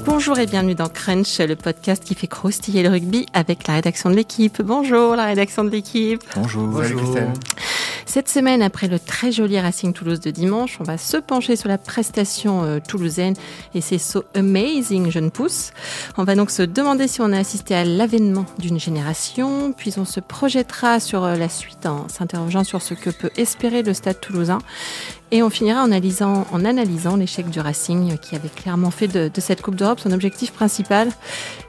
Bonjour et bienvenue dans Crunch, le podcast qui fait croustiller le rugby avec la rédaction de l'équipe. Bonjour la rédaction de l'équipe. Bonjour. Salut Christelle. Cette semaine, après le très joli Racing Toulouse de dimanche, on va se pencher sur la prestation toulousaine et c'est So Amazing Jeune Pousse. On va donc se demander si on a assisté à l'avènement d'une génération, puis on se projettera sur la suite en s'interrogeant sur ce que peut espérer le Stade toulousain. Et on finira en analysant l'échec du Racing qui avait clairement fait de cette Coupe d'Europe son objectif principal.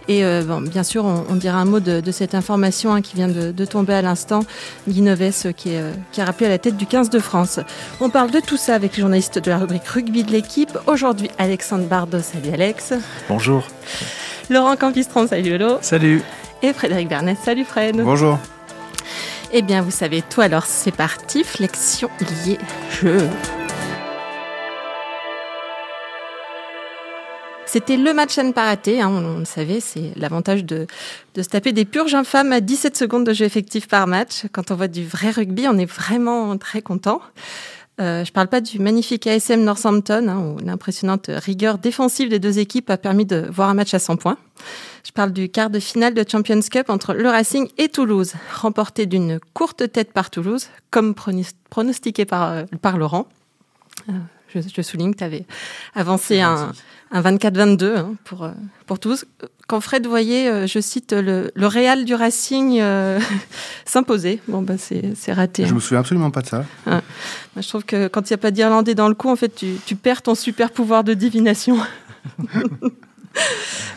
Et bien sûr, on dira un mot de cette information qui vient de tomber à l'instant. Guy Novès qui a rappelé à la tête du 15 de France. On parle de tout ça avec les journalistes de la rubrique rugby de l'équipe. Aujourd'hui, Alexandre Bardot. Salut Alex. Bonjour. Laurent Campistron. Salut Lolo. Salut. Et Frédéric Bernet. Salut Fred. Bonjour. Eh bien, vous savez tout, alors c'est parti, flexion liée jeu. C'était le match à ne pas rater, on le savait, c'est l'avantage de se taper des purges infâmes à 17 secondes de jeu effectif par match. Quand on voit du vrai rugby, on est vraiment très content. Je parle pas du magnifique ASM Northampton, où l'impressionnante rigueur défensive des deux équipes a permis de voir un match à 100 points. Je parle du quart de finale de Champions Cup entre le Racing et Toulouse, remporté d'une courte tête par Toulouse, comme pronostiqué par Laurent. Je souligne que tu avais avancé un 24-22 pour Toulouse. Quand Fred voyait, je cite, le Real du Racing s'imposer. Bon, c'est raté. Je me souviens absolument pas de ça. Moi, je trouve que quand il n'y a pas d'Irlandais dans le coup, en fait, tu perds ton super pouvoir de divination.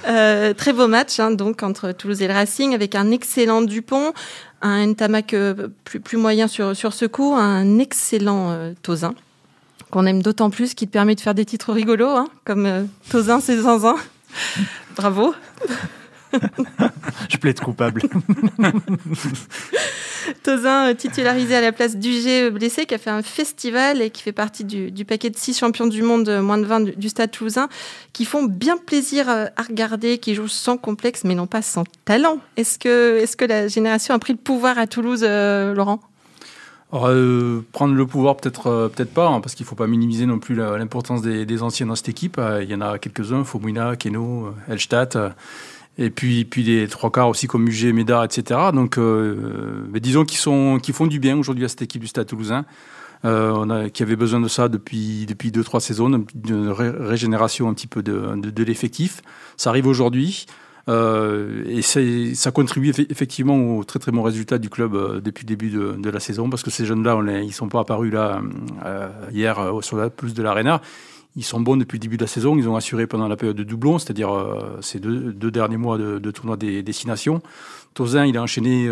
Très beau match donc entre Toulouse et le Racing avec un excellent Dupont, un Ntamak plus moyen sur ce coup, un excellent Tauzin qu'on aime d'autant plus, qui te permet de faire des titres rigolos comme Tauzin c'est zinzin. Bravo. Je plaide coupable. Tauzin titularisé à la place d'UG blessé, qui a fait un festival et qui fait partie du paquet de 6 champions du monde moins de 20 du Stade toulousain, qui font bien plaisir à regarder, qui jouent sans complexe mais non pas sans talent. Est-ce que la génération a pris le pouvoir à Toulouse, Laurent ? Alors, prendre le pouvoir, peut-être pas, parce qu'il ne faut pas minimiser non plus l'importance des anciens dans cette équipe. Il y en a quelques-uns, Fomouina, Keno, Elstadt, et puis les trois quarts aussi comme UG, Médard, etc. Donc, mais disons qu'ils font du bien aujourd'hui à cette équipe du Stade toulousain, qui avait besoin de ça depuis 2-3 saisons, d'une régénération un petit peu de l'effectif. Ça arrive aujourd'hui. Et ça contribue effectivement au très très bon résultat du club depuis le début de la saison, parce que ces jeunes-là, ils ne sont pas apparus là hier sur la pelouse de l'Arena. Ils sont bons depuis le début de la saison. Ils ont assuré pendant la période de doublon, c'est-à-dire ces deux derniers mois de tournoi des destinations. Tauzin, il a enchaîné,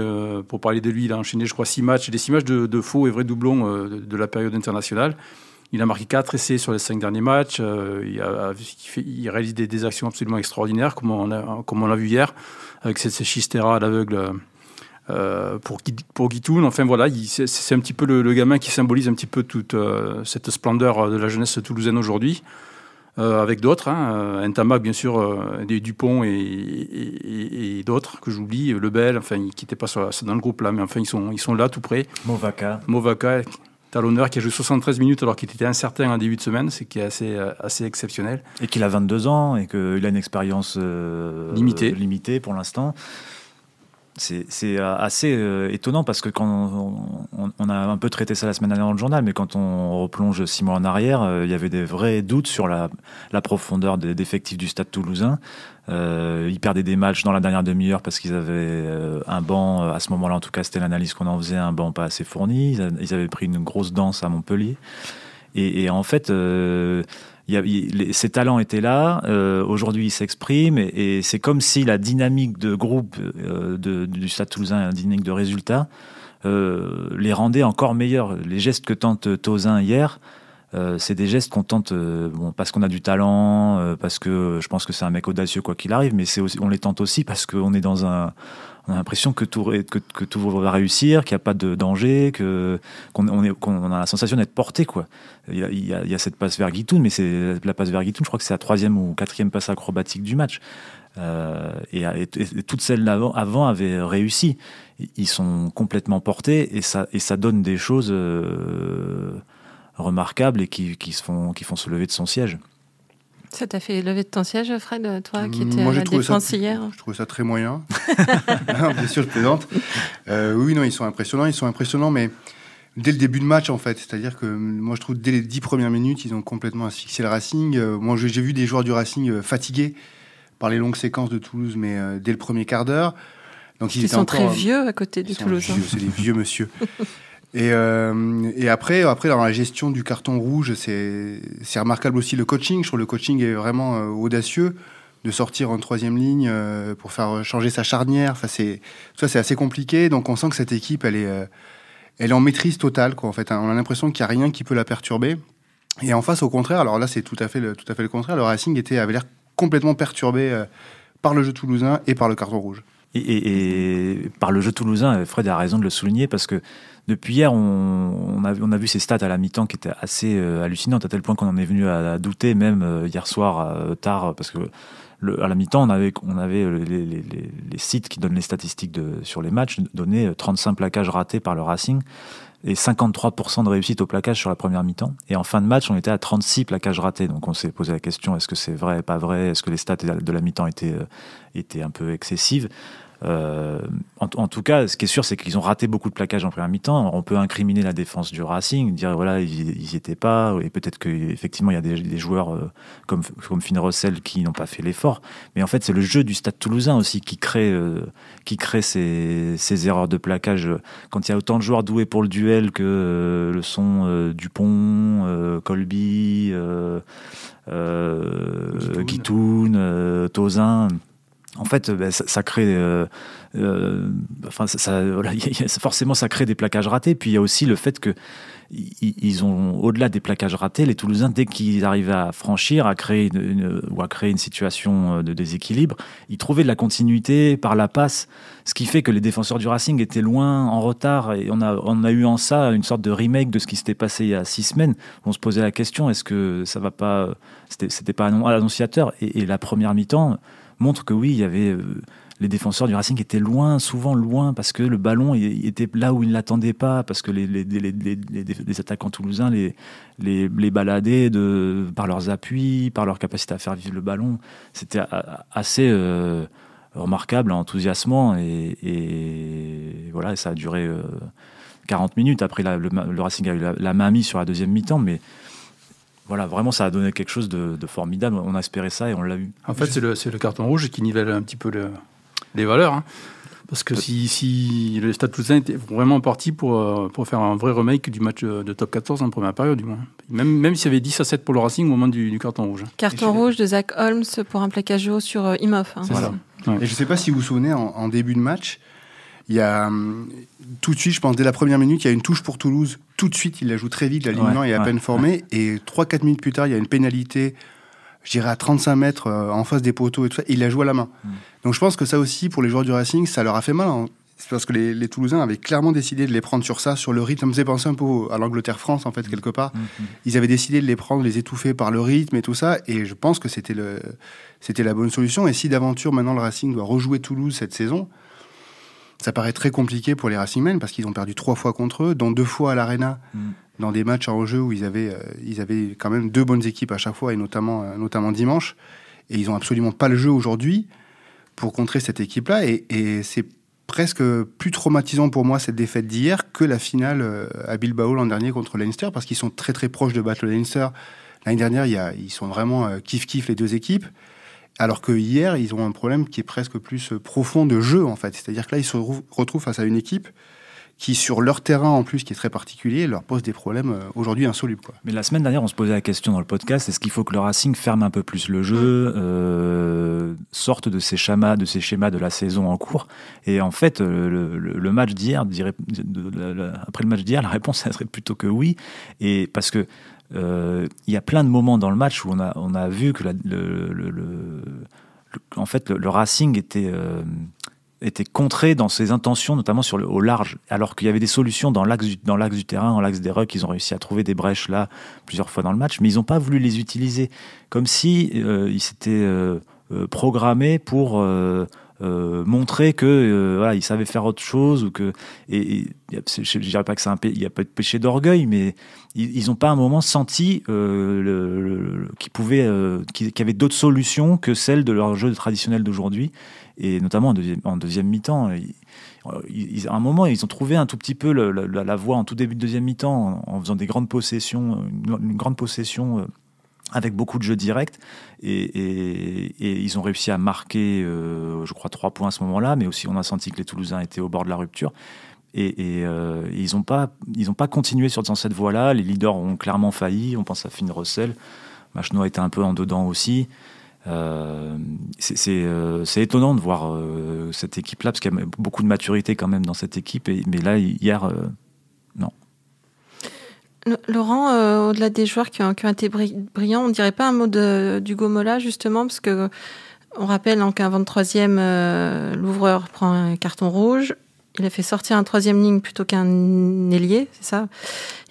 pour parler de lui, il a enchaîné, je crois, 6 matchs, des 6 matchs de faux et vrais doublons de la période internationale. Il a marqué 4 essais sur les 5 derniers matchs. Il réalise des actions absolument extraordinaires, comme on l'a vu hier, avec cette chistera à l'aveugle pour Guitoun. Enfin voilà, c'est un petit peu le gamin qui symbolise un petit peu toute cette splendeur de la jeunesse toulousaine aujourd'hui, avec d'autres. Ntamak, bien sûr, des Dupont et d'autres que j'oublie. Lebel, enfin, qui n'étaient pas dans le groupe là, mais enfin, ils sont là tout près. Movaka. Talonneur qui a joué 73 minutes alors qu'il était incertain en début de semaine, c'est qui est assez exceptionnel. Et qu'il a 22 ans et qu'il a une expérience limitée pour l'instant. C'est assez étonnant parce que quand on a un peu traité ça la semaine dernière dans le journal, mais quand on replonge 6 mois en arrière, il y avait des vrais doutes sur la profondeur d'effectifs du Stade toulousain. Ils perdaient des matchs dans la dernière demi-heure parce qu'ils avaient un banc, à ce moment-là en tout cas c'était l'analyse qu'on en faisait, un banc pas assez fourni. Ils avaient pris une grosse danse à Montpellier. Et en fait, ces talents étaient là. Aujourd'hui, ils s'expriment. Et c'est comme si la dynamique de groupe du Stade toulousain, la dynamique de résultats, les rendait encore meilleurs. Les gestes que tente Tauzin hier, c'est des gestes qu'on tente parce qu'on a du talent, parce que je pense que c'est un mec audacieux quoi qu'il arrive, mais on les tente aussi parce qu'on est dans on a l'impression que tout va réussir, qu'il n'y a pas de danger, qu'on a la sensation d'être porté, quoi. Il y a cette passe vers Guitoun, mais c'est la passe vers Guitoun, je crois que c'est la 3e ou 4e passe acrobatique du match. Et toutes celles avant avaient réussi. Ils sont complètement portés et ça donne des choses remarquables et qui font se lever de son siège. Ça t'a fait lever de ton siège, Fred, toi qui étais à la défense hier? Je trouvais ça très moyen. Bien sûr, je plaisante. Oui, non, ils sont impressionnants, mais dès le début de match, en fait. C'est-à-dire que moi, je trouve dès les 10 premières minutes, ils ont complètement asphyxié le Racing. Moi, j'ai vu des joueurs du Racing fatigués par les longues séquences de Toulouse, mais dès le premier quart d'heure. Donc, ils sont très vieux à côté de Toulouse. C'est des vieux monsieur. Et après, dans la gestion du carton rouge, c'est remarquable aussi le coaching. Je trouve le coaching est vraiment audacieux de sortir en troisième ligne pour faire changer sa charnière. Enfin, c'est assez compliqué. Donc, on sent que cette équipe, elle est en maîtrise totale, quoi, en fait. On a l'impression qu'il n'y a rien qui peut la perturber. Et en face, au contraire, alors là, c'est tout à fait le contraire. Le Racing avait l'air complètement perturbé par le jeu toulousain et par le carton rouge. Et par le jeu toulousain, Fred a raison de le souligner, parce que depuis hier, on a vu ces stats à la mi-temps qui étaient assez hallucinantes, à tel point qu'on en est venu à douter, même hier soir tard, parce que à la mi-temps, on avait les sites qui donnent les statistiques sur les matchs donnaient 35 plaquages ratés par le Racing et 53% de réussite au plaquage sur la première mi-temps. Et en fin de match, on était à 36 plaquages ratés. Donc on s'est posé la question, est-ce que c'est vrai, pas vrai? Est-ce que les stats de la mi-temps étaient un peu excessives? En tout cas, ce qui est sûr, c'est qu'ils ont raté beaucoup de plaquages en première mi-temps. On peut incriminer la défense du Racing, dire voilà, ils y étaient pas, et peut-être qu'effectivement il y a des joueurs comme Finn Russell qui n'ont pas fait l'effort. Mais en fait, c'est le jeu du Stade Toulousain aussi qui crée ces erreurs de plaquage. Quand il y a autant de joueurs doués pour le duel que le sont Dupont, Colby, Guitoun, Tauzin. En fait, ça crée, forcément, ça crée des plaquages ratés. Puis il y a aussi le fait que ils ont, au-delà des plaquages ratés, les Toulousains, dès qu'ils arrivaient à franchir, à créer une situation de déséquilibre, ils trouvaient de la continuité par la passe, ce qui fait que les défenseurs du Racing étaient loin, en retard, et on a eu en ça une sorte de remake de ce qui s'était passé il y a 6 semaines. On se posait la question, est-ce que ça va pas, c'était pas annonciateur, et la première mi-temps montre que oui, il y avait les défenseurs du Racing étaient souvent loin, parce que le ballon était là où ils ne l'attendaient pas, parce que les attaquants toulousains les baladaient par leurs appuis, par leur capacité à faire vivre le ballon. C'était assez remarquable, enthousiasmant, et voilà, ça a duré 40 minutes. Après, le Racing a eu la main mise sur la deuxième mi-temps, mais voilà, vraiment, ça a donné quelque chose de formidable. On a espéré ça et on l'a eu. En fait, c'est le carton rouge qui nivelle un petit peu les valeurs. Hein. Parce que si le Stade Toulousain était vraiment parti pour faire un vrai remake du match de top 14 en première période, du moins. Même s'il y avait 10-7 pour le Racing au moment du carton rouge. Carton rouge de Zach Holmes pour un plaquage haut sur Imhoff. Hein. C'est ça. Ouais. Et je ne sais pas si vous vous souvenez, en début de match, il y a tout de suite, je pense, dès la première minute, il y a une touche pour Toulouse. Tout de suite, il la joue très vite, l'alignement est à peine formé. Et 3-4 minutes plus tard, il y a une pénalité, je dirais à 35 mètres en face des poteaux et tout ça. Et il la joue à la main. Donc je pense que ça aussi, pour les joueurs du Racing, ça leur a fait mal. Hein. C'est parce que les Toulousains avaient clairement décidé de les prendre sur ça, sur le rythme. Ça me faisait penser un peu à l'Angleterre-France, en fait, quelque part. Ils avaient décidé de les prendre, les étouffer par le rythme et tout ça. Et je pense que c'était la bonne solution. Et si d'aventure, maintenant, le Racing doit rejouer Toulouse cette saison, ça paraît très compliqué pour les Racingmen, parce qu'ils ont perdu 3 fois contre eux, dont 2 fois à l'Arena, dans des matchs en jeu où ils avaient quand même 2 bonnes équipes à chaque fois, et notamment dimanche. Et ils n'ont absolument pas le jeu aujourd'hui pour contrer cette équipe-là. Et c'est presque plus traumatisant pour moi, cette défaite d'hier, que la finale à Bilbao l'an dernier contre Leinster, parce qu'ils sont très très proches de battre le Leinster. L'année dernière, ils sont vraiment kiff-kiff, les 2 équipes. Alors que hier, ils ont un problème qui est presque plus profond de jeu, en fait. C'est-à-dire que là, ils se retrouvent face à une équipe qui, sur leur terrain en plus, qui est très particulier, leur pose des problèmes aujourd'hui insolubles, quoi. Mais la semaine dernière, on se posait la question dans le podcast, est-ce qu'il faut que le Racing ferme un peu plus le jeu, sorte de ces schémas de la saison en cours? Et en fait, le match d'hier, après le match d'hier, la réponse serait plutôt que oui. Et parce que il y a plein de moments dans le match où on a vu que en fait, le Racing était contré dans ses intentions, notamment au large, alors qu'il y avait des solutions dans l'axe du terrain, dans l'axe des rucks. Ils ont réussi à trouver des brèches là plusieurs fois dans le match, mais ils n'ont pas voulu les utiliser, comme si ils s'étaient programmés pour montrer que voilà, il savait faire autre chose, ou que je dirais pas que il y a pas de péché d'orgueil, mais ils n'ont pas un moment senti qu'il y avait d'autres solutions que celles de leur jeu traditionnel d'aujourd'hui, et notamment en deuxième mi-temps. À un moment, ils ont trouvé un tout petit peu la voie en tout début de deuxième mi-temps en faisant des grandes possessions, une grande possession avec beaucoup de jeux directs, et ils ont réussi à marquer, je crois, 3 points à ce moment-là, mais aussi on a senti que les Toulousains étaient au bord de la rupture, et ils n'ont pas continué dans cette voie-là. Les leaders ont clairement failli, on pense à Finn Russell, Machno était un peu en dedans aussi. C'est étonnant de voir cette équipe-là, parce qu'il y a beaucoup de maturité quand même dans cette équipe, mais là, hier, non. Laurent, au-delà des joueurs qui ont été brillants, on ne dirait pas un mot d'Hugo Mola, justement, parce que on rappelle qu'un 23e, l'ouvreur prend un carton rouge. Il a fait sortir un 3e ligne plutôt qu'un ailier, c'est ça.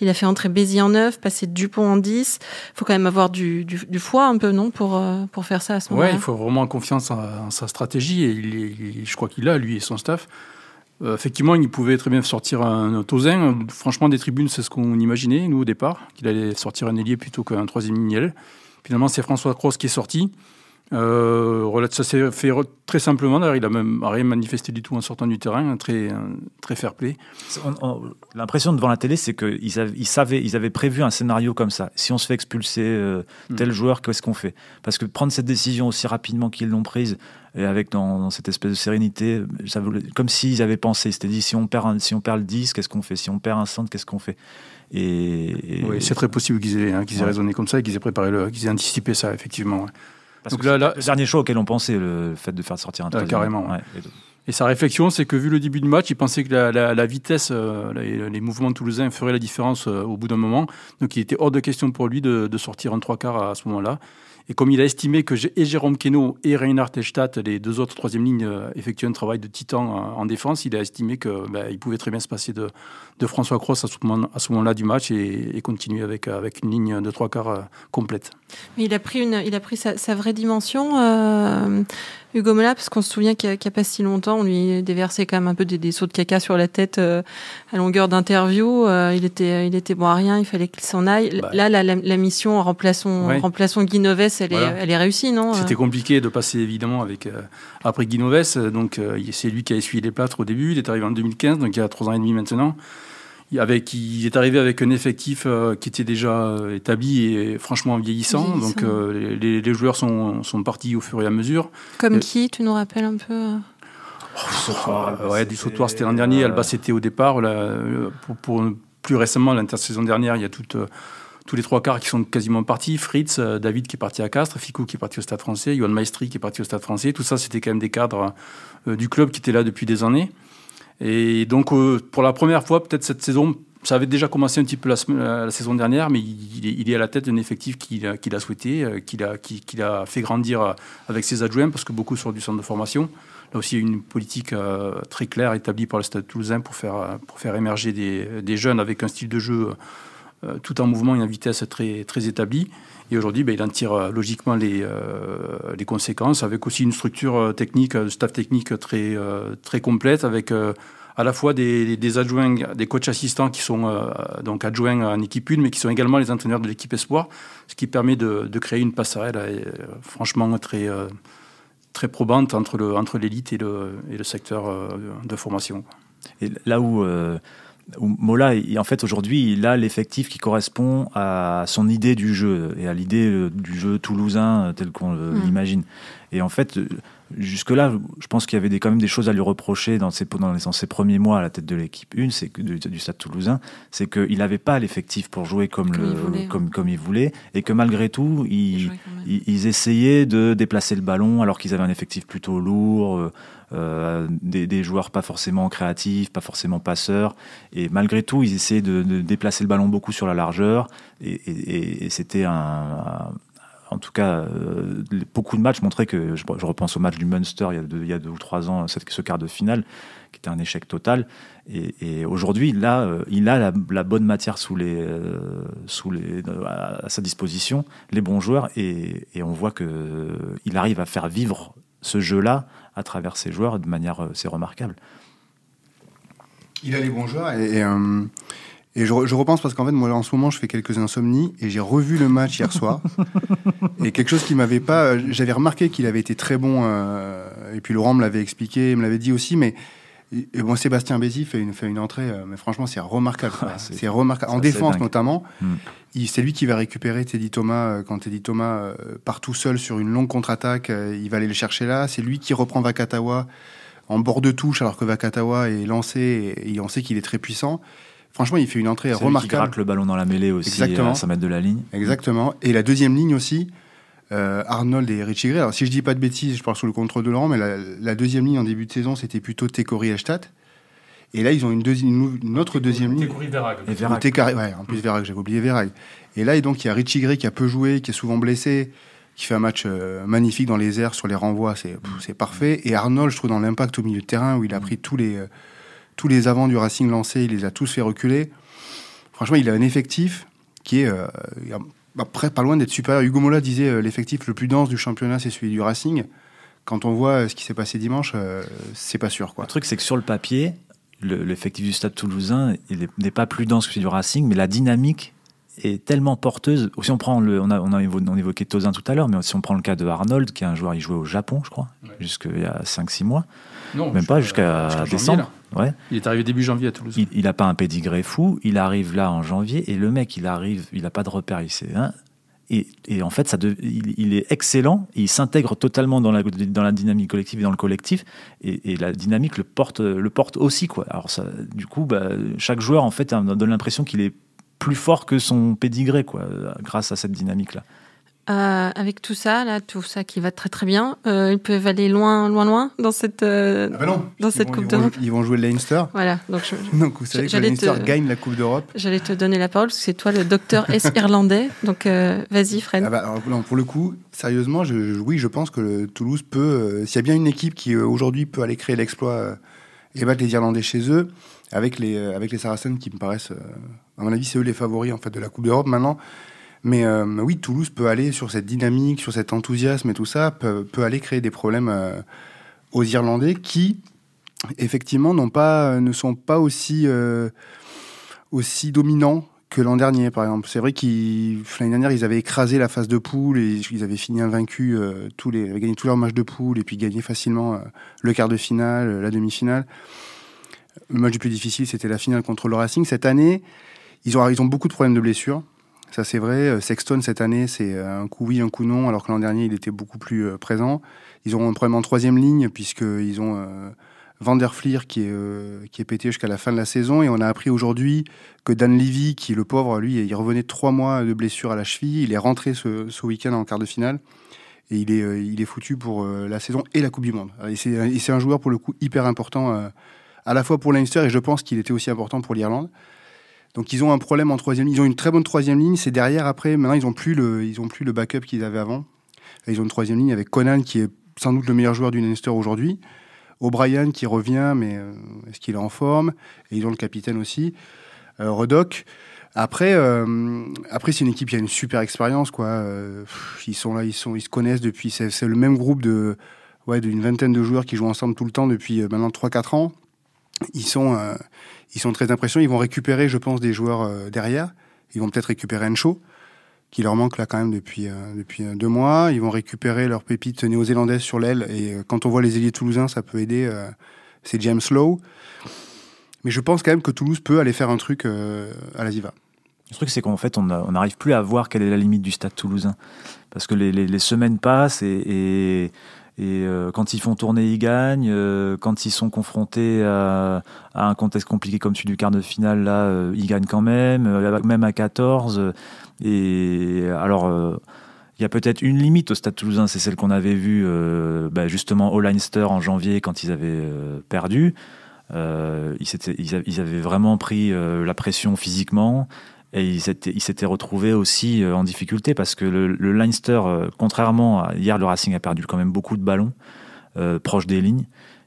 Il a fait entrer Bézi en 9, passer Dupont en 10. Il faut quand même avoir du foie un peu, non, pour faire ça à ce moment-là. Ouais, il faut vraiment confiance en sa stratégie, et je crois qu'il a, lui et son staff. Effectivement, il pouvait très bien sortir un Tozin. Franchement, des tribunes, c'est ce qu'on imaginait, nous, au départ, qu'il allait sortir un ailier plutôt qu'un 3e ligne. Finalement, c'est François Cros qui est sorti. Ça s'est fait très simplement. D'ailleurs, il n'a même rien manifesté du tout en sortant du terrain, très fair play. L'impression devant la télé, c'est qu'ils avaient prévu un scénario comme ça. Si on se fait expulser tel joueur, qu'est-ce qu'on fait? Parce que prendre cette décision aussi rapidement qu'ils l'ont prise, et avec dans cette espèce de sérénité, comme s'ils avaient pensé. C'était dit, si on perd le 10, qu'est-ce qu'on fait? Si on perd un centre, qu'est-ce qu'on fait? Oui, c'est très possible qu'ils aient raisonné comme ça, et qu'ils aient anticipé ça, effectivement. Ouais. Parce que le dernier choix auquel on pensait, le fait de faire sortir un troisième. Carrément. Ouais. Et sa réflexion, c'est que vu le début du match, il pensait que la vitesse, les mouvements toulousains feraient la différence au bout d'un moment. Donc il était hors de question pour lui de sortir en 3/4 à ce moment-là. Et comme il a estimé que Jérôme Queneau et Reinhard Hellstadt, les deux autres 3e lignes, effectuaient un travail de titan en défense, il a estimé qu'il pouvait très bien se passer de François Cros à ce moment-là du match, et continuer avec une ligne de 3/4 complète. Mais il a pris sa vraie dimension, Hugo Mola, parce qu'on se souvient qu'il n'y a pas si longtemps, on lui déversait quand même un peu des seaux de caca sur la tête à longueur d'interview. Il était bon à rien, il fallait qu'il s'en aille. Là, la mission en remplaçant Guy Noves, elle est réussie, non? C'était compliqué de passer, évidemment, après Guy Noves. Donc, c'est lui qui a essuyé les plâtres au début. Il est arrivé en 2015, donc il y a 3 ans et demi maintenant. Il est arrivé avec un effectif qui était déjà établi et franchement vieillissant. Donc les joueurs sont partis au fur et à mesure. Comme qui, tu nous rappelles un peu du sautoir, c'était l'an dernier. Albacete au départ. Pour plus récemment, l'intersaison dernière, il y a tous les 3/4 qui sont quasiment partis. Fritz, David qui est parti à Castres, Ficou qui est parti au Stade français, Johan Maestri qui est parti au Stade français. Tout ça, c'était quand même des cadres du club qui étaient là depuis des années. Et donc, pour la première fois, peut-être cette saison, ça avait déjà commencé un petit peu la saison dernière, mais il est à la tête d'un effectif qu'il a souhaité, qu'il a fait grandir avec ses adjoints, parce que beaucoup sur du centre de formation. Là aussi, il y a une politique très claire établie par le Stade Toulousain pour faire émerger des jeunes avec un style de jeu tout en mouvement et en vitesse très, très établie. Et aujourd'hui, il en tire logiquement les conséquences, avec aussi une structure technique, staff technique très, très complète, avec à la fois des adjoints, des coachs assistants qui sont donc adjoints en équipe 1, mais qui sont également les entraîneurs de l'équipe Espoir, ce qui permet de créer une passerelle franchement très, très probante entre l'élite et le secteur de formation. Et là où Mola, en fait, aujourd'hui, il a l'effectif qui correspond à son idée du jeu et à l'idée du jeu toulousain tel qu'on l'imagine. Et en fait, jusque-là, je pense qu'il y avait quand même des choses à lui reprocher dans ses premiers mois à la tête de l'équipe 1, du Stade Toulousain, c'est qu'il n'avait pas l'effectif pour jouer comme il voulait, et que malgré tout, ils essayaient de déplacer le ballon alors qu'ils avaient un effectif plutôt lourd, des joueurs pas forcément créatifs, pas forcément passeurs, et malgré tout, ils essayaient de déplacer le ballon beaucoup sur la largeur, et c'était en tout cas, beaucoup de matchs montraient que, je repense au match du Munster il y a 2 ou 3 ans, ce quart de finale, qui était un échec total. Et aujourd'hui, là, il a la bonne matière à sa disposition, les bons joueurs, et on voit qu'il arrive à faire vivre ce jeu-là à travers ses joueurs de manière c'est remarquable. Il a les bons joueurs et je repense parce qu'en fait, moi, en ce moment, je fais quelques insomnies et j'ai revu le match hier soir. Et quelque chose qui m'avait pas... J'avais remarqué qu'il avait été très bon, et puis Laurent me l'avait expliqué, me l'avait dit aussi, mais bon, Sébastien Bézi fait une entrée, mais franchement, c'est remarquable. C'est remarquable. En défense, notamment, c'est lui qui va récupérer Teddy Thomas. Quand Teddy Thomas part tout seul sur une longue contre-attaque, il va aller le chercher là. C'est lui qui reprend Vakatawa en bord de touche, alors que Vakatawa est lancé, et on sait qu'il est très puissant. Franchement, il fait une entrée remarquable. C'est lui qui gratte le ballon dans la mêlée aussi, à 100 mètres de la ligne. Exactement. Et la deuxième ligne aussi, Arnold et Richie Gray. Alors, si je dis pas de bêtises, je parle sous le contrôle de Laurent, mais la deuxième ligne en début de saison, c'était plutôt Tekori Elstadt. Et là, ils ont une autre deuxième ligne. Tekori Verhaeghe. Ouais, en plus Verhaeghe, j'avais oublié Verhaeghe. Et là, donc, il y a Richie Gray qui a peu joué, qui est souvent blessé, qui fait un match magnifique dans les airs, sur les renvois, c'est parfait. Et Arnold, je trouve, dans l'impact au milieu de terrain, où il a pris tous les avants du Racing lancés, il les a tous fait reculer. Franchement, il a un effectif qui est après pas loin d'être supérieur. Hugo Mola disait l'effectif le plus dense du championnat, c'est celui du Racing. Quand on voit ce qui s'est passé dimanche, c'est pas sûr, quoi. Le truc, c'est que sur le papier, l'effectif du Stade Toulousain, il n'est pas plus dense que celui du Racing, mais la dynamique est tellement porteuse. Si on prend on évoquait Tozin tout à l'heure, mais si on prend le cas de Arnold, qui est un joueur, il jouait au Japon, je crois, jusqu'il y a 5-6 mois. Non, même pas, jusqu'à décembre. Ouais. Il est arrivé début janvier à Toulouse. Il n'a pas un pédigré fou, il arrive là en janvier, et le mec, il n'a pas de repère, et en fait, il est excellent, il s'intègre totalement dans la dynamique collective et dans le collectif, et la dynamique le porte aussi, quoi. Alors ça, du coup, chaque joueur, en fait, donne l'impression qu'il est plus fort que son pédigré, quoi, grâce à cette dynamique-là. Avec tout ça qui va très très bien, ils peuvent aller loin dans cette Coupe d'Europe. Ils vont jouer le Leinster. Voilà. Donc vous savez que le Leinster gagne la Coupe d'Europe. J'allais te donner la parole parce que c'est toi le docteur irlandais. Donc vas-y, Fred. Non, pour le coup, sérieusement, je pense que Toulouse peut. S'il y a bien une équipe qui aujourd'hui peut aller créer l'exploit et battre les Irlandais chez eux, avec les Saracens qui me paraissent, à mon avis, c'est eux les favoris en fait de la Coupe d'Europe maintenant. Mais oui, Toulouse peut aller sur cette dynamique, sur cet enthousiasme et tout ça, peut aller créer des problèmes aux Irlandais qui, effectivement, ne sont pas aussi dominants que l'an dernier, par exemple. C'est vrai l'année dernière, ils avaient écrasé la phase de poule et ils avaient fini invaincus, ils avaient gagné tous leurs matchs de poule et puis gagné facilement le quart de finale, la demi-finale. Le match le plus difficile, c'était la finale contre le Racing. Cette année, ils ont beaucoup de problèmes de blessures. Ça, c'est vrai. Sexton, cette année, c'est un coup oui, un coup non, alors que l'an dernier, il était beaucoup plus présent. Ils ont un problème en troisième ligne, puisqu'ils ont Van der Flier qui est pété jusqu'à la fin de la saison. Et on a appris aujourd'hui que Dan Levy, qui, le pauvre, lui, il revenait de 3 mois de blessure à la cheville. Il est rentré ce week-end en quart de finale. Et il est foutu pour la saison et la Coupe du Monde. Et c'est un joueur, pour le coup, hyper important, à la fois pour Leinster, et je pense qu'il était aussi important pour l'Irlande. Donc ils ont un problème en troisième ligne. Ils ont une très bonne troisième ligne. C'est derrière, après, maintenant, ils ont plus le backup qu'ils avaient avant. Ils ont une troisième ligne avec Conan, qui est sans doute le meilleur joueur du Leinster aujourd'hui. O'Brien, qui revient, mais est-ce qu'il est en forme? Et ils ont le capitaine aussi. Ruddock. Après, c'est une équipe qui a une super expérience, quoi. Ils sont là, ils se connaissent depuis... C'est le même groupe d'une vingtaine de joueurs qui jouent ensemble tout le temps depuis maintenant 3-4 ans. Ils sont très impressionnants. Ils vont récupérer, je pense, des joueurs derrière. Ils vont peut-être récupérer Encho, qui leur manque là quand même depuis 2 mois. Ils vont récupérer leur pépite néo-zélandaise sur l'aile. Et quand on voit les ailiers toulousains, ça peut aider. C'est James Lowe. Mais je pense quand même que Toulouse peut aller faire un truc à la Ziva. Le truc, c'est qu'en fait, on n'arrive plus à voir quelle est la limite du Stade toulousain. Parce que les semaines passent et quand ils font tourner, ils gagnent. Quand ils sont confrontés à un contexte compliqué comme celui du quart de finale, là, ils gagnent quand même à 14. Et alors, il y a peut-être une limite au Stade toulousain, c'est celle qu'on avait vue justement au Leinster en janvier quand ils avaient perdu. Ils avaient vraiment pris la pression physiquement. Et ils s'étaient retrouvés aussi en difficulté parce que le Leinster, contrairement à hier, le Racing a perdu quand même beaucoup de ballons proches des lignes.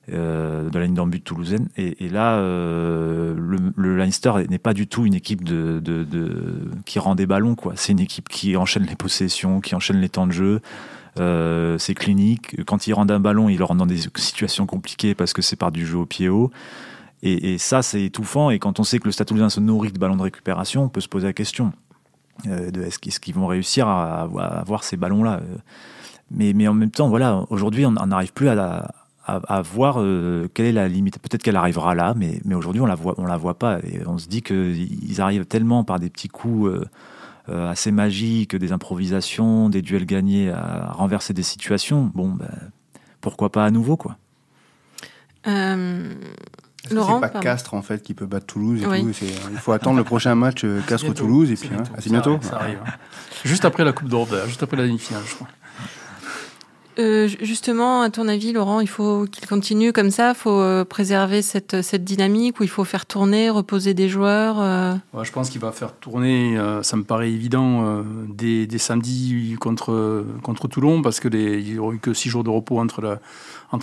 de la ligne d'en but toulousaine. Et là, le Leinster n'est pas du tout une équipe qui rend des ballons, quoi. C'est une équipe qui enchaîne les possessions, qui enchaîne les temps de jeu. C'est clinique. Quand ils rendent un ballon, ils le rendent dans des situations compliquées parce que c'est par du jeu au pied haut. Et ça, c'est étouffant. Et quand on sait que le Stade Toulousain se nourrit de ballons de récupération, on peut se poser la question est-ce qu'ils vont réussir à avoir ces ballons-là. Mais en même temps, voilà, aujourd'hui, on n'arrive plus à voir quelle est la limite. Peut-être qu'elle arrivera là, mais aujourd'hui, on la voit pas. Et on se dit qu'ils arrivent tellement par des petits coups assez magiques, des improvisations, des duels gagnés à renverser des situations. Bon, pourquoi pas à nouveau, quoi. Laurent, c'est pas Castres en fait qui peut battre Toulouse et tout. Il faut attendre le prochain match Castres-Toulouse et puis c'est bientôt. Ça arrive. Juste après la Coupe d'Europe, juste après la demi-finale, je crois. Justement, à ton avis, Laurent, il faut qu'il continue comme ça. Il faut préserver cette dynamique où il faut faire tourner, reposer des joueurs. Ouais, je pense qu'il va faire tourner. Ça me paraît évident dès samedi contre Toulon parce que il n'y aura eu que 6 jours de repos entre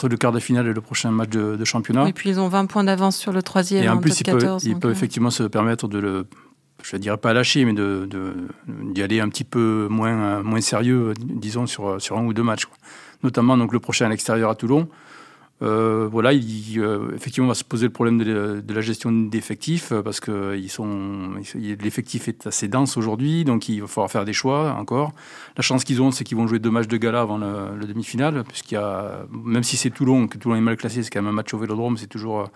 le quart de finale et le prochain match de championnat. Et puis ils ont 20 points d'avance sur le 3e. Et en plus, il peut effectivement se permettre je ne dirais pas lâcher, mais d'y aller un petit peu moins sérieux, disons, sur 1 ou 2 matchs, quoi. Notamment donc, le prochain à l'extérieur à Toulon. Voilà, effectivement, on va se poser le problème de la gestion d'effectifs parce que l'effectif est assez dense aujourd'hui, donc il va falloir faire des choix encore. La chance qu'ils ont, c'est qu'ils vont jouer 2 matchs de gala avant le demi-finale, puisqu'il y a, même si c'est Toulon, que Toulon est mal classé, c'est quand même un match au Vélodrome, c'est toujours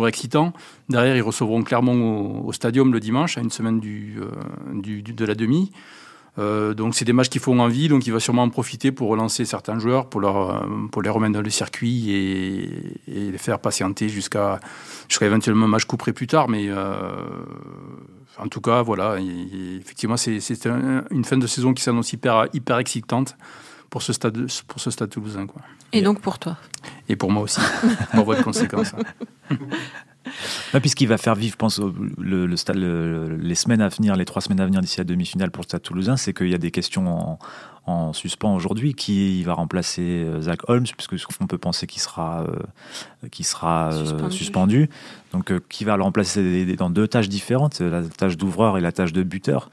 excitant. Derrière, ils recevront Clermont au Stadium le dimanche, à une semaine de la demi. Donc c'est des matchs qui font envie, donc il va sûrement en profiter pour relancer certains joueurs, pour les remettre dans le circuit et les faire patienter jusqu'à éventuellement un match couperé plus tard. Mais en tout cas, voilà, effectivement, c'est une fin de saison qui s'annonce hyper excitante pour ce stade toulousain, quoi. Et donc pour toi. Et pour moi aussi, par voie de conséquence. Puisqu'il va faire vivre, je pense, les semaines à venir, les 3 semaines à venir d'ici la demi-finale pour le Stade Toulousain, c'est qu'il y a des questions en suspens aujourd'hui. Qui va remplacer Zach Holmes, puisqu'on peut penser qu'il sera suspendu. Donc, qui va le remplacer dans 2 tâches différentes, la tâche d'ouvreur et la tâche de buteur.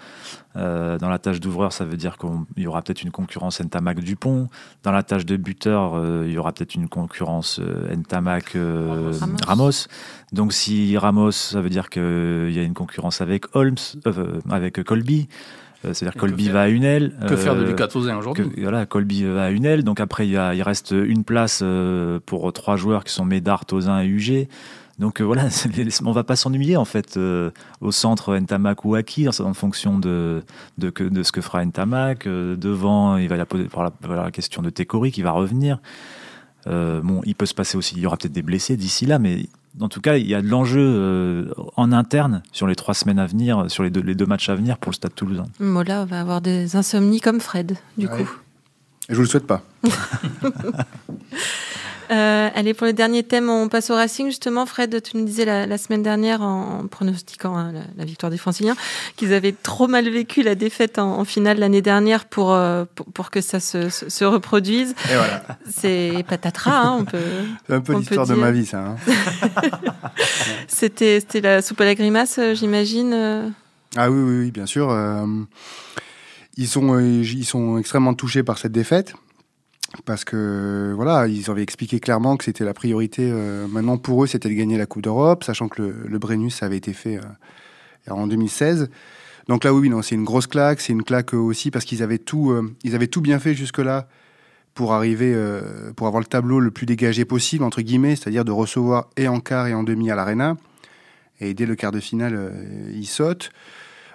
Dans la tâche d'ouvreur, ça veut dire qu'il y aura peut-être une concurrence Ntamak-Dupont. Dans la tâche de buteur, il y aura peut-être une concurrence Ntamak-Ramos. Donc si Ramos, ça veut dire qu'il y a une concurrence avec Holmes, avec Colby. C'est-à-dire que Colby va à une aile. Que faire de Lucas Tauzin aujourd'hui ? Voilà, Colby va à une aile. Donc après, il reste une place pour 3 joueurs qui sont Médard, Tauzin et UG. Donc voilà, on va pas s'ennuyer en fait au centre Ntamak ou Aki en fonction de ce que fera Ntamak. Devant, il va y avoir la question de Tekori qui va revenir. Il peut se passer aussi, il y aura peut-être des blessés d'ici là, mais en tout cas, il y a de l'enjeu en interne sur les 3 semaines à venir, sur les 2 matchs à venir pour le Stade Toulousain. Mola va avoir des insomnies comme Fred, du coup. Et je vous le souhaite pas. Allez, pour le dernier thème, on passe au Racing. Justement, Fred, tu nous disais la semaine dernière, en pronostiquant la victoire des Franciliens, qu'ils avaient trop mal vécu la défaite en finale l'année dernière pour que ça se reproduise. Et voilà. C'est patatras, on peut. C'est un peu l'histoire de ma vie, ça. Hein. C'était la soupe à la grimace, j'imagine. Ah oui, bien sûr. Ils sont extrêmement touchés par cette défaite. Parce que voilà, ils avaient expliqué clairement que c'était la priorité. Maintenant, pour eux, c'était de gagner la Coupe d'Europe, sachant que le Brennus avait été fait en 2016. Donc là, oui, non, c'est une grosse claque. C'est une claque aussi parce qu'ils avaient tout bien fait jusque-là pour arriver, pour avoir le tableau le plus dégagé possible entre guillemets, c'est-à-dire de recevoir et en quart et en demi à l'Arena. Et dès le quart de finale, ils sautent.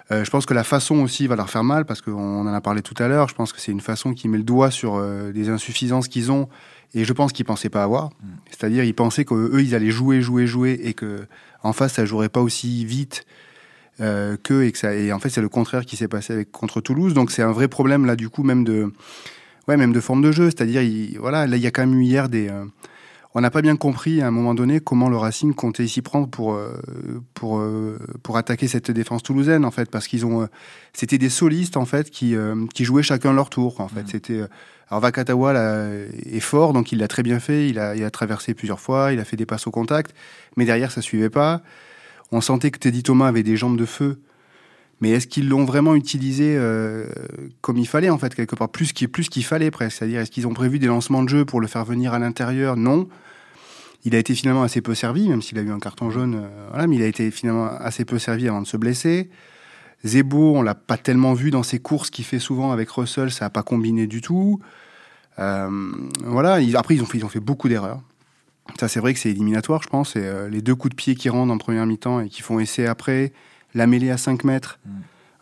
Je pense que la façon aussi va leur faire mal parce qu'on en a parlé tout à l'heure. Je pense que c'est une façon qui met le doigt sur des insuffisances qu'ils ont et je pense qu'ils pensaient pas avoir. C'est-à-dire ils pensaient qu'eux ils allaient jouer et que en face ça jouerait pas aussi vite et en fait c'est le contraire qui s'est passé contre Toulouse. Donc c'est un vrai problème là du coup même de forme de jeu. C'est-à-dire là il y a quand même eu hier on n'a pas bien compris à un moment donné comment le Racing comptait s'y prendre pour attaquer cette défense toulousaine, en fait, parce c'était des solistes, en fait, qui jouaient chacun leur tour, en fait. Alors Vakatawa là, est fort, donc il l'a très bien fait, il a traversé plusieurs fois, il a fait des passes au contact, mais derrière ça suivait pas. On sentait que Teddy Thomas avait des jambes de feu, mais est-ce qu'ils l'ont vraiment utilisé comme il fallait, en fait, quelque part, plus qu'il fallait presque, c'est-à-dire est-ce qu'ils ont prévu des lancements de jeu pour le faire venir à l'intérieur? Non. Il a été finalement assez peu servi, même s'il a eu un carton jaune, mais il a été finalement assez peu servi avant de se blesser. Zebo, on l'a pas tellement vu dans ses courses qu'il fait souvent avec Russell, ça n'a pas combiné du tout. Après, ils ont fait beaucoup d'erreurs. Ça, c'est vrai que c'est éliminatoire, je pense. Et, les 2 coups de pied qui rendent en première mi-temps et qui font essai après, la mêlée à 5 mètres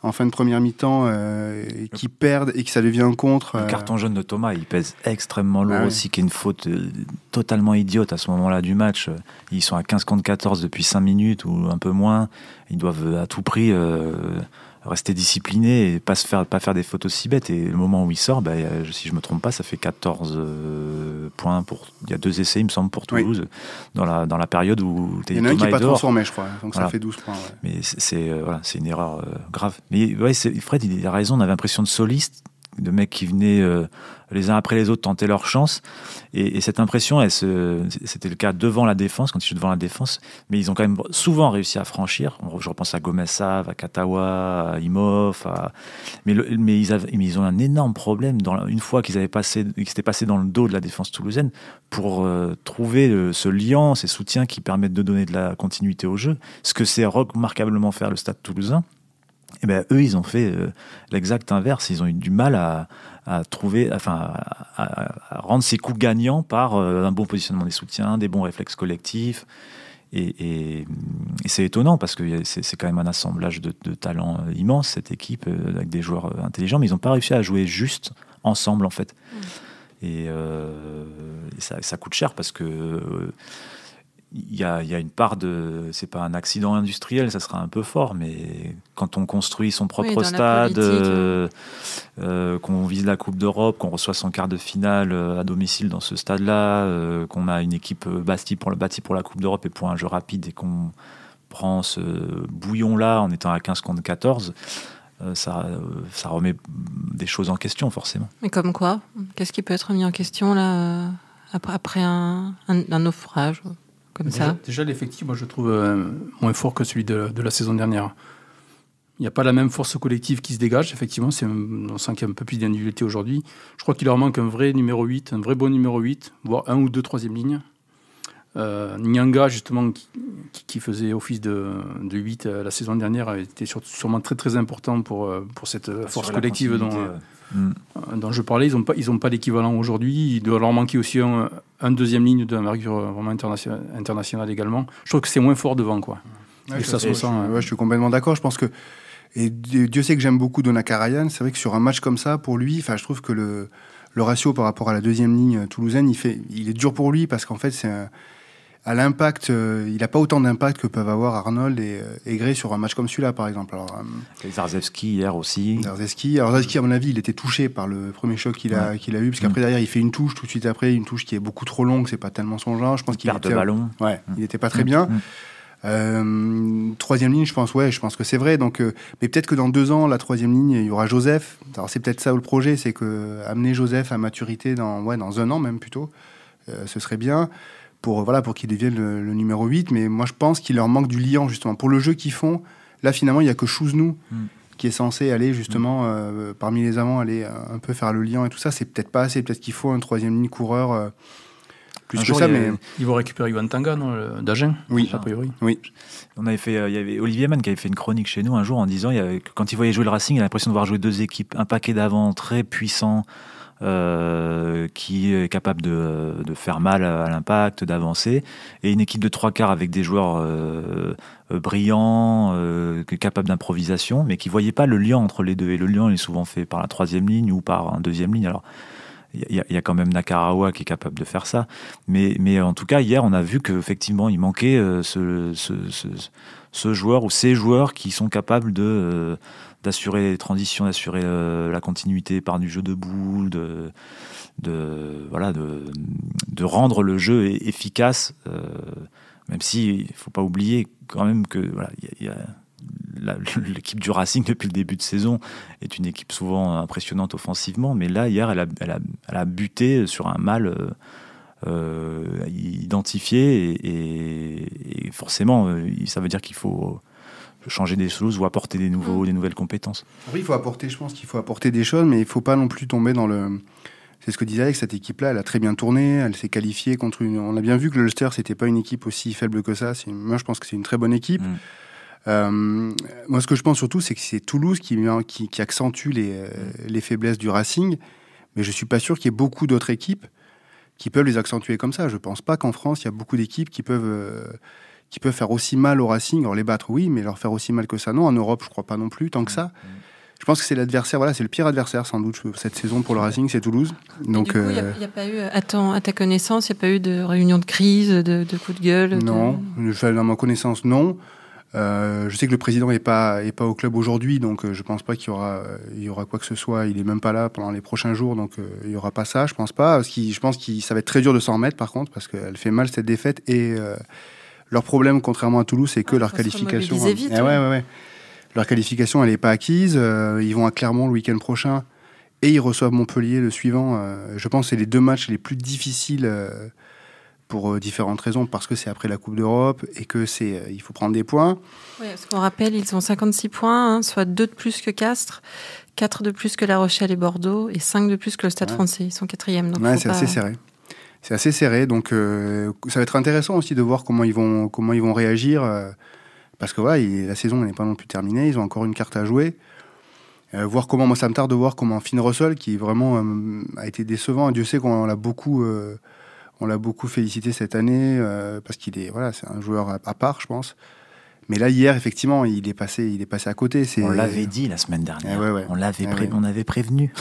en fin de première mi-temps, qui perdent et que ça devient un contre. Le carton jaune de Thomas, il pèse extrêmement lourd aussi, qui est une faute totalement idiote à ce moment-là du match. Ils sont à 15 contre 14 depuis 5 minutes ou un peu moins. Ils doivent à tout prix rester disciplinés et pas faire des fautes aussi bêtes. Et le moment où il sort, si je me trompe pas, ça fait 14 points. Il y a 2 essais, il me semble, pour Toulouse, dans la période où il y en a un qui n'est pas transformé, je crois. Donc ça fait 12 points. Ouais. Mais c'est une erreur grave. Mais Fred, il a raison, on avait l'impression de solistes, de mecs qui venaient les uns après les autres tenter leur chance. Et cette impression, c'était le cas devant la défense, quand ils jouent devant la défense, mais ils ont quand même souvent réussi à franchir. Je repense à Gomez-Sav, à Katawa, à Imhoff, mais ils ont un énorme problème une fois qu'ils s'étaient passés dans le dos de la défense toulousaine pour trouver ce lien, ces soutiens qui permettent de donner de la continuité au jeu. Ce que sait remarquablement faire le Stade Toulousain. Et eux, ils ont fait l'exact inverse. Ils ont eu du mal à trouver, à rendre ces coups gagnants par un bon positionnement des soutiens, des bons réflexes collectifs. Et c'est étonnant parce que c'est quand même un assemblage de talents immense, cette équipe, avec des joueurs intelligents, mais ils n'ont pas réussi à jouer juste ensemble, en fait. Et ça coûte cher parce que il y a une part c'est pas un accident industriel, ça sera un peu fort, mais quand on construit son propre stade, qu'on vise la Coupe d'Europe, qu'on reçoit son quart de finale à domicile dans ce stade-là, qu'on a une équipe bâtie pour la Coupe d'Europe et pour un jeu rapide, et qu'on prend ce bouillon-là en étant à 15 contre 14, ça remet des choses en question, forcément. Mais comme quoi? Qu'est-ce qui peut être mis en question là, après un naufrage comme ça? Déjà, l'effectif, moi, je trouve moins fort que celui de la saison dernière. Il n'y a pas la même force collective qui se dégage, effectivement. On sent qu'il y a un peu plus d'individualité aujourd'hui. Je crois qu'il leur manque un vrai numéro 8, un vrai bon numéro 8, voire 1 ou 2 troisième lignes. Nyanga, justement, qui faisait office de 8 la saison dernière, était sûrement très, très important pour cette force collective dont je parlais. Ils n'ont pas d'équivalent aujourd'hui. Il doit leur manquer aussi un deuxième ligne d'envergure vraiment internationale également. Je trouve que c'est moins fort devant, quoi. Ouais, je suis complètement d'accord. Je pense que, et Dieu sait que j'aime beaucoup Dona Karayan. C'est vrai que sur un match comme ça, pour lui, je trouve que le ratio par rapport à la deuxième ligne toulousaine, il est dur pour lui parce qu'en fait, à l'impact, il n'a pas autant d'impact que peuvent avoir Arnold et Gray sur un match comme celui-là, par exemple. Zarzewski hier aussi. Zarzewski, à mon avis, il était touché par le premier choc qu'il a eu, parce qu'après, derrière, il fait une touche, tout de suite après, une touche qui est beaucoup trop longue, c'est pas tellement son genre. Je pense qu'il perd de ballon. Ouais, il n'était pas très bien. Troisième ligne, je pense que c'est vrai. Donc, mais peut-être que dans 2 ans, la troisième ligne, il y aura Joseph. Alors, c'est peut-être ça le projet, c'est que amener Joseph à maturité dans 1 an même plutôt, ce serait bien. Pour qu'ils deviennent le numéro 8, mais moi je pense qu'il leur manque du liant justement. Pour le jeu qu'ils font, là finalement il n'y a que Chouznou qui est censé aller justement parmi les avants, aller un peu faire le liant et tout ça, c'est peut-être pas assez, peut-être qu'il faut un troisième ligne coureur plus que ça. Mais ils vont récupérer Ivan Tanga, non, d'Agen, oui, a priori. Oui. Il y avait Olivier Mann qui avait fait une chronique chez nous un jour en disant que quand il voyait jouer le Racing, il a l'impression de voir jouer 2 équipes, un paquet d'avant très puissant, qui est capable de faire mal à l'impact, d'avancer, et une équipe de 3 quarts avec des joueurs brillants, capables d'improvisation, mais qui ne voyaient pas le lien entre les deux. Et le lien est souvent fait par la troisième ligne ou par un deuxième ligne. Alors, il y a quand même Nakarawa qui est capable de faire ça. Mais en tout cas, hier, on a vu qu'effectivement, il manquait ce joueur ou ces joueurs qui sont capables d'assurer les transitions, d'assurer la continuité par du jeu debout, de de rendre le jeu efficace, même si il ne faut pas oublier quand même que voilà, l'équipe du Racing depuis le début de saison est une équipe souvent impressionnante offensivement, mais là hier elle a buté sur un mal identifié et forcément ça veut dire qu'il faut changer des choses ou apporter des nouvelles compétences. Oui, je pense qu'il faut apporter des choses, mais il ne faut pas non plus tomber dans le... C'est ce que disait Alex, cette équipe-là, elle a très bien tourné, elle s'est qualifiée contre une... On a bien vu que l'Ulster, c'était pas une équipe aussi faible que ça. Moi, je pense que c'est une très bonne équipe. Moi, ce que je pense surtout, c'est que c'est Toulouse qui accentue les faiblesses du Racing, mais je suis pas sûr qu'il y ait beaucoup d'autres équipes qui peuvent les accentuer comme ça. Je pense pas qu'en France, il y a beaucoup d'équipes qui peuvent faire aussi mal au Racing. Alors les battre, oui, mais leur faire aussi mal que ça, non. En Europe, je crois pas non plus, tant que ça. Je pense que c'est l'adversaire, voilà, c'est le pire adversaire sans doute cette saison pour le Racing, c'est Toulouse. Donc, il n'y a pas eu, à ta connaissance, il n'y a pas eu de réunion de crise, de coups de gueule? Non, dans ma connaissance, non. Je sais que le président n'est pas au club aujourd'hui, donc je pense pas qu'il y aura quoi que ce soit. Il est même pas là pendant les prochains jours, donc il y aura pas ça, je pense pas. Je pense que ça va être très dur de s'en remettre par contre, parce qu'elle fait mal cette défaite et leur problème, contrairement à Toulouse, c'est que leur qualification. Vite, ouais. Leur qualification, elle n'est pas acquise. Ils vont à Clermont le week-end prochain et ils reçoivent Montpellier le suivant. Je pense que c'est les 2 matchs les plus difficiles pour différentes raisons, parce que c'est après la Coupe d'Europe et que il faut prendre des points. Oui, parce qu'on rappelle, ils ont 56 points, soit 2 de plus que Castres, 4 de plus que La Rochelle et Bordeaux et 5 de plus que le Stade français. Ils sont 4e. Donc assez serré. C'est assez serré, donc ça va être intéressant aussi de voir comment ils vont réagir. Parce que voilà, la saison n'est pas non plus terminée, ils ont encore une carte à jouer. Moi ça me tarde de voir comment Finn Russell, qui vraiment a été décevant, Dieu sait qu'on l'a beaucoup félicité cette année, parce c'est un joueur à part, je pense. Mais là, hier, effectivement, il est passé à côté. On l'avait dit la semaine dernière, on avait prévenu.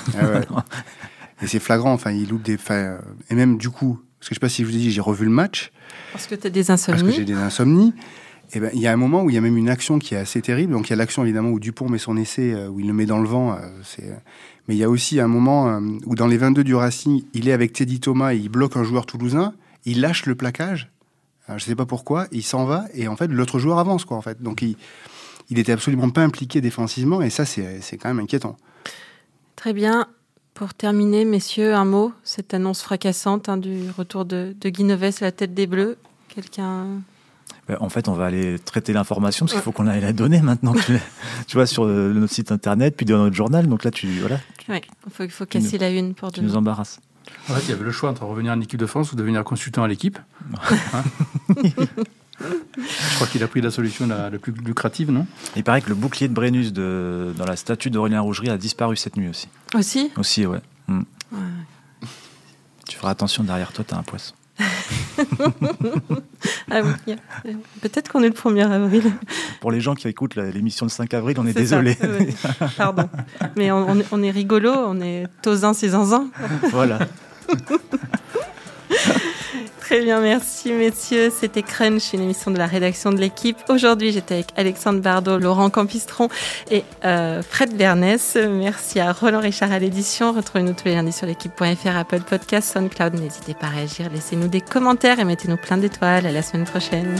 Et c'est flagrant, il loupe des... et même du coup, parce que je sais pas si je vous ai dit, j'ai revu le match. Parce que tu as des insomnies. Parce que j'ai des insomnies. Et il y a un moment où il y a même une action qui est assez terrible. Donc il y a l'action évidemment où Dupont met son essai, où il le met dans le vent. Mais il y a aussi un moment où dans les 22 du Racing, il est avec Teddy Thomas et il bloque un joueur toulousain. Il lâche le plaquage. Alors, je sais pas pourquoi. Il s'en va et en fait l'autre joueur avance quoi en fait. Donc il était absolument pas impliqué défensivement et ça c'est quand même inquiétant. Très bien. Pour terminer, messieurs, un mot. Cette annonce fracassante du retour de Guy Novès à la tête des Bleus. Quelqu'un... En fait, on va aller traiter l'information parce qu'il faut qu'on aille la donner maintenant. Tu vois, sur notre site internet, puis dans notre journal. Donc là, il faut casser la une pour tu nous embarrasses. En fait, il y avait le choix entre revenir en équipe de France ou devenir consultant à l'équipe. Je crois qu'il a pris la solution la plus lucrative, non? Il paraît que le bouclier de Brennus dans la statue d'Aurélien Rougerie a disparu cette nuit aussi. Aussi, ouais. Ouais. Tu feras attention, derrière toi, t'as un poisson. Ah oui, peut-être qu'on est le 1er avril. Pour les gens qui écoutent l'émission le 5 avril, on est désolé. Oui. Pardon. Mais on est rigolo, on est tozin, c'est zinzin. Voilà. Très bien, merci messieurs. C'était Crunch, une émission de la rédaction de l'équipe. Aujourd'hui, j'étais avec Alexandre Bardot, Laurent Campistron et Fred Bernès. Merci à Roland Richard à l'édition. Retrouvez-nous tous les lundis sur l'équipe.fr, Apple Podcast, SoundCloud. N'hésitez pas à réagir, laissez-nous des commentaires et mettez-nous plein d'étoiles. À la semaine prochaine.